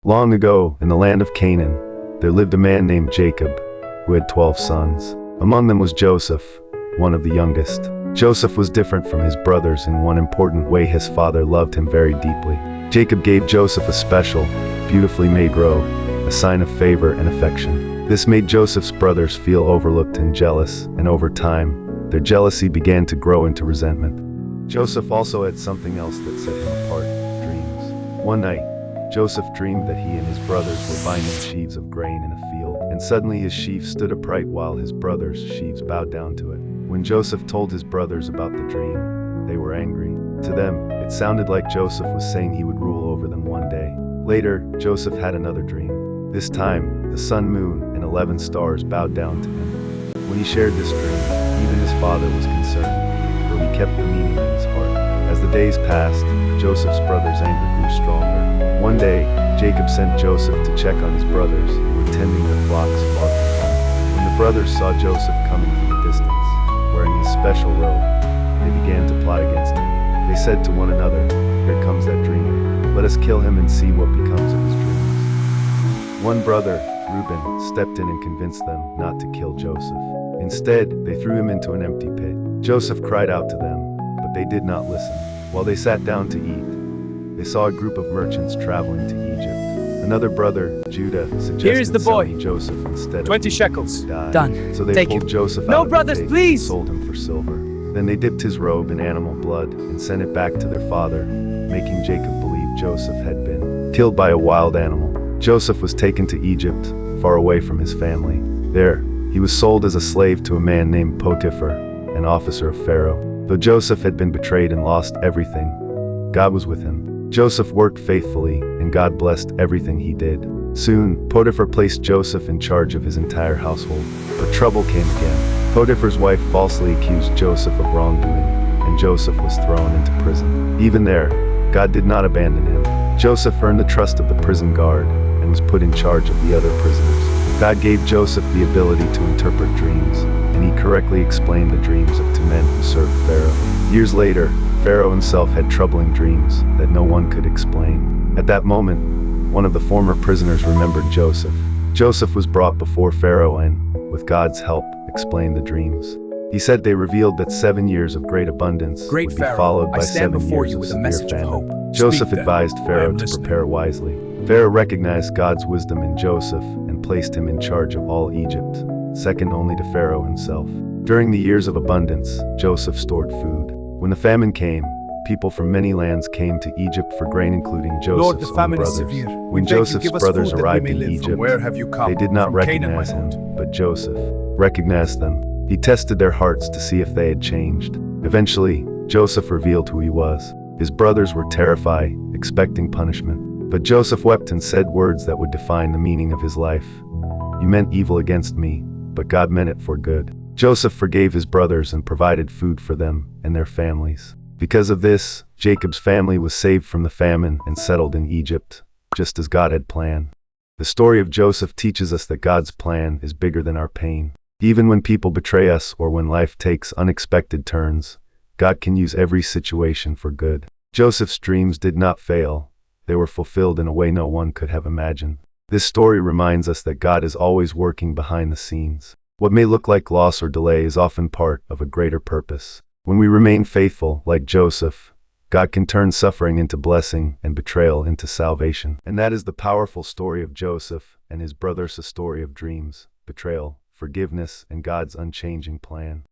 Long ago, in the land of Canaan, there lived a man named Jacob, who had 12 sons. Among them was Joseph, one of the youngest. Joseph was different from his brothers in one important way: his father loved him very deeply. Jacob gave Joseph a special, beautifully made robe, a sign of favor and affection. This made Joseph's brothers feel overlooked and jealous, and over time, their jealousy began to grow into resentment. Joseph also had something else that set him apart: dreams. One night, Joseph dreamed that he and his brothers were binding sheaves of grain in a field, and suddenly his sheaf stood upright while his brothers' sheaves bowed down to it. When Joseph told his brothers about the dream, they were angry. To them, it sounded like Joseph was saying he would rule over them one day. Later, Joseph had another dream. This time, the sun, moon, and 11 stars bowed down to him. When he shared this dream, even his father was concerned, though he kept the meaning in his heart. As the days passed, Joseph's brothers' anger grew stronger. One day, Jacob sent Joseph to check on his brothers, who were tending their flocks far from home. When the brothers saw Joseph coming from a distance, wearing his special robe, they began to plot against him. They said to one another, "Here comes that dreamer. Let us kill him and see what becomes of his dreams." One brother, Reuben, stepped in and convinced them not to kill Joseph. Instead, they threw him into an empty pit. Joseph cried out to them, but they did not listen. While they sat down to eat, they saw a group of merchants traveling to Egypt. Another brother, Judah, suggested selling Joseph instead of 20 shekels. Done. So they Take pulled him. Joseph No, out of brothers, the pit please! and sold him for silver. Then they dipped his robe in animal blood and sent it back to their father, making Jacob believe Joseph had been killed by a wild animal. Joseph was taken to Egypt, far away from his family. There, he was sold as a slave to a man named Potiphar, an officer of Pharaoh. Though Joseph had been betrayed and lost everything, God was with him. Joseph worked faithfully, and God blessed everything he did. Soon, Potiphar placed Joseph in charge of his entire household. But trouble came again. Potiphar's wife falsely accused Joseph of wrongdoing, and Joseph was thrown into prison. Even there, God did not abandon him. Joseph earned the trust of the prison guard and was put in charge of the other prisoners. God gave Joseph the ability to interpret dreams, and he correctly explained the dreams of two men who served Pharaoh. Years later, Pharaoh himself had troubling dreams that no one could explain. At that moment, one of the former prisoners remembered Joseph. Joseph was brought before Pharaoh and, with God's help, explained the dreams. He said they revealed that 7 years of great abundance would be followed by 7 years of severe famine. Joseph advised Pharaoh to prepare wisely. Pharaoh recognized God's wisdom in Joseph and placed him in charge of all Egypt, second only to Pharaoh himself. During the years of abundance, Joseph stored food. When the famine came, people from many lands came to Egypt for grain, including Lord, Joseph's the own famine is brothers. severe. When Joseph's brothers arrived in Egypt, Where have you come? they did not From Canaan, recognize my him, lord. but Joseph recognized them. He tested their hearts to see if they had changed. Eventually, Joseph revealed who he was. His brothers were terrified, expecting punishment. But Joseph wept and said words that would define the meaning of his life. "You meant evil against me, but God meant it for good." Joseph forgave his brothers and provided food for them and their families. Because of this, Jacob's family was saved from the famine and settled in Egypt, just as God had planned. The story of Joseph teaches us that God's plan is bigger than our pain. Even when people betray us or when life takes unexpected turns, God can use every situation for good. Joseph's dreams did not fail. They were fulfilled in a way no one could have imagined. This story reminds us that God is always working behind the scenes. What may look like loss or delay is often part of a greater purpose. When we remain faithful, like Joseph, God can turn suffering into blessing and betrayal into salvation. And that is the powerful story of Joseph and his brothers, a story of dreams, betrayal, forgiveness, and God's unchanging plan.